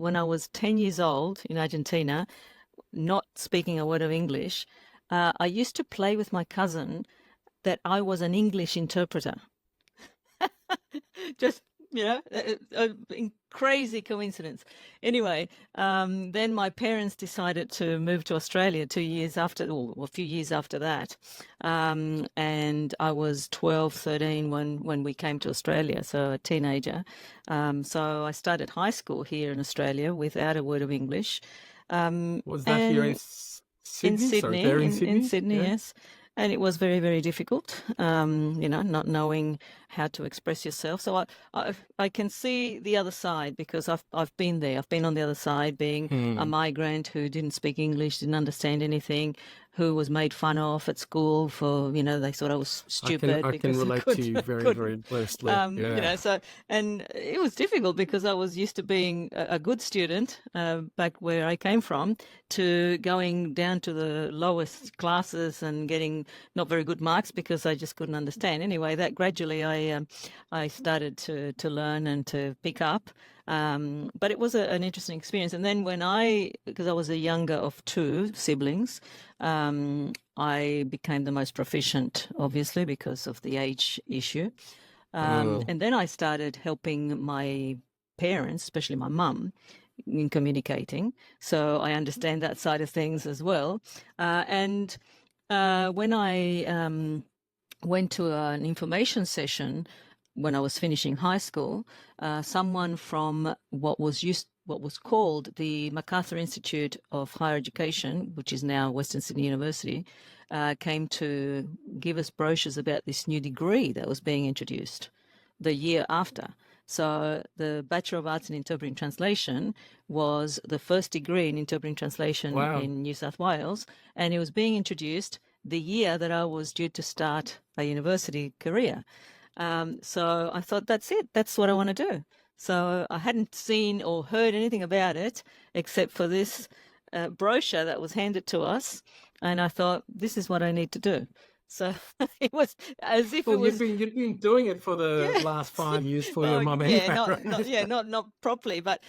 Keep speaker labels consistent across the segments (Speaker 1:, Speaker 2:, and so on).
Speaker 1: when I was 10 years old in Argentina, not speaking a word of English, I used to play with my cousin that I was an English interpreter. Just, crazy coincidence. Anyway, then my parents decided to move to Australia 2 years after, or a few years after that. And I was 12, 13 when we came to Australia, so a teenager. So I started high school here in Australia without a word of English.
Speaker 2: Was that here in
Speaker 1: And in
Speaker 2: Sydney? Sorry, there
Speaker 1: Sydney,
Speaker 2: in
Speaker 1: in
Speaker 2: Sydney?
Speaker 1: Sydney,
Speaker 2: Yeah.
Speaker 1: yes. And it was very, very difficult, not knowing how to express yourself. So I can see the other side because I've been there. I've been on the other side, being a
Speaker 2: Hmm.
Speaker 1: migrant who didn't speak English, didn't understand anything, who was made fun of at school for, they thought I was stupid
Speaker 2: I can
Speaker 1: because I
Speaker 2: relate to you very,
Speaker 1: couldn't.
Speaker 2: very closely. Yeah.
Speaker 1: So, and it was difficult because I was used to being a good student back where I came from, to going down to the lowest classes and getting not very good marks because I just couldn't understand. Anyway, that gradually I started to learn and to pick up. But it was an interesting experience. And then because I was the younger of two siblings, I became the most proficient, obviously, because of the age issue.
Speaker 2: Oh.
Speaker 1: And then I started helping my parents, especially my mum, in communicating. So I understand that side of things as well. And when I went to an information session when I was finishing high school, someone from what was called the MacArthur Institute of Higher Education, which is now Western Sydney University, came to give us brochures about this new degree that was being introduced the year after. So the Bachelor of Arts in Interpreting Translation was the first degree in interpreting translation
Speaker 2: Wow.
Speaker 1: in New South Wales, and it was being introduced the year that I was due to start a university career. So I thought, that's it. That's what I want to do. So I hadn't seen or heard anything about it except for this brochure that was handed to us. And I thought, this is what I need to do. So it was as if it
Speaker 2: Well,
Speaker 1: was,
Speaker 2: you've been doing it for the
Speaker 1: yeah.
Speaker 2: last 5 years for your
Speaker 1: Well,
Speaker 2: mum
Speaker 1: yeah,
Speaker 2: anyway,
Speaker 1: not
Speaker 2: right?
Speaker 1: yeah, not properly, but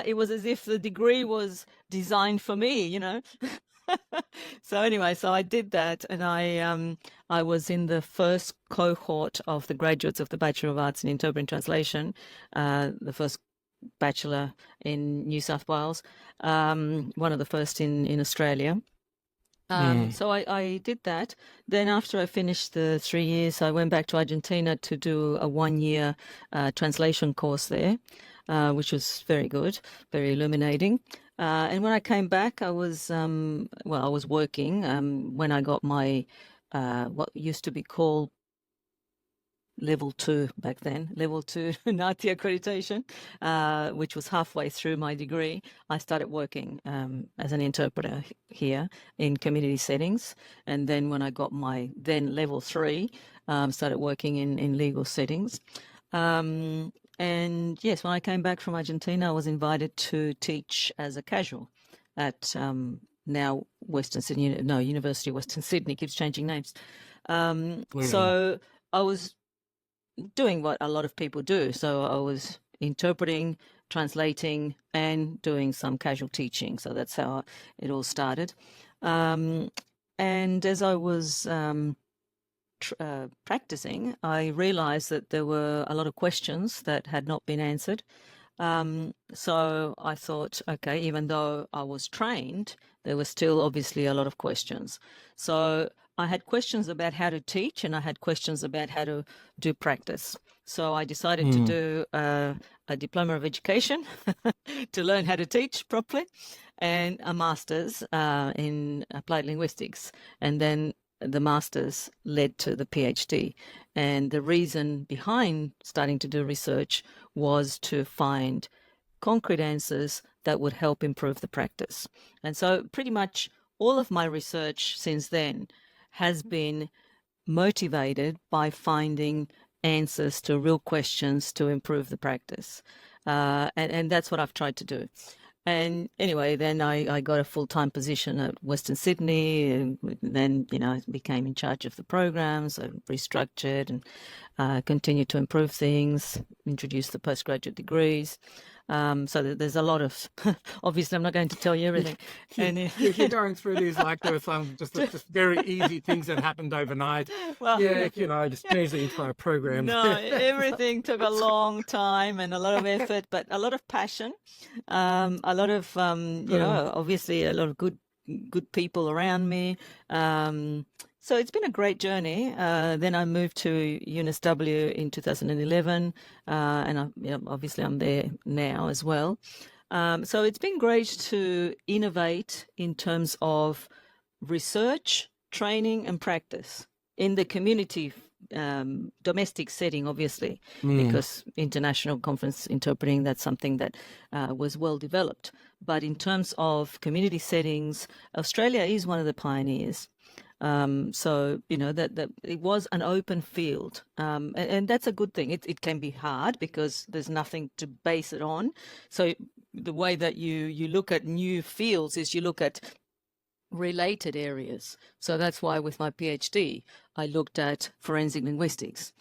Speaker 1: it was as if the degree was designed for me. So anyway, so I did that, and I was in the first cohort of the graduates of the Bachelor of Arts in Interpreting Translation, the first bachelor in New South Wales, one of the first in Australia.
Speaker 2: Mm.
Speaker 1: So I did that. Then after I finished the 3 years, I went back to Argentina to do a 1 year translation course there, which was very good, very illuminating. And when I came back, I was working when I got my what used to be called level two back then, level two NATI accreditation, which was halfway through my degree. I started working as an interpreter here in community settings. And then when I got my then level three, started working in legal settings. And yes, when I came back from Argentina, I was invited to teach as a casual at now Western Sydney, no, University of Western Sydney, keeps changing names.
Speaker 2: Mm.
Speaker 1: So I was doing what a lot of people do. So I was interpreting, translating, and doing some casual teaching. So that's how it all started. Um, and as I was practicing, I realized that there were a lot of questions that had not been answered. So I thought, okay, even though I was trained, there were still obviously a lot of questions. So I had questions about how to teach, and I had questions about how to do practice. So I decided to
Speaker 2: Mm.
Speaker 1: do a diploma of education to learn how to teach properly, and a master's in applied linguistics. And then the master's led to the PhD. And the reason behind starting to do research was to find concrete answers that would help improve the practice. And so pretty much all of my research since then has been motivated by finding answers to real questions to improve the practice. And that's what I've tried to do. And anyway, then I got a full-time position at Western Sydney, and then, became in charge of the programs. I restructured and continued to improve things, introduced the postgraduate degrees. So there's a lot of, obviously I'm not going to tell you everything. And
Speaker 2: You're going through these like there were some just very easy things that happened overnight.
Speaker 1: well,
Speaker 2: Yeah, just change the entire program.
Speaker 1: no, everything took a long time and a lot of effort, but a lot of passion, a lot of, obviously a lot of good people around me. So it's been a great journey. Then I moved to UNSW in 2011, and obviously I'm there now as well. So it's been great to innovate in terms of research, training, and practice in the community, domestic setting, obviously, because international conference interpreting, that's something that was well developed. But in terms of community settings, Australia is one of the pioneers. So that it was an open field, and that's a good thing. It can be hard because there's nothing to base it on. So the way that you look at new fields is you look at related areas. So that's why with my PhD, I looked at forensic linguistics.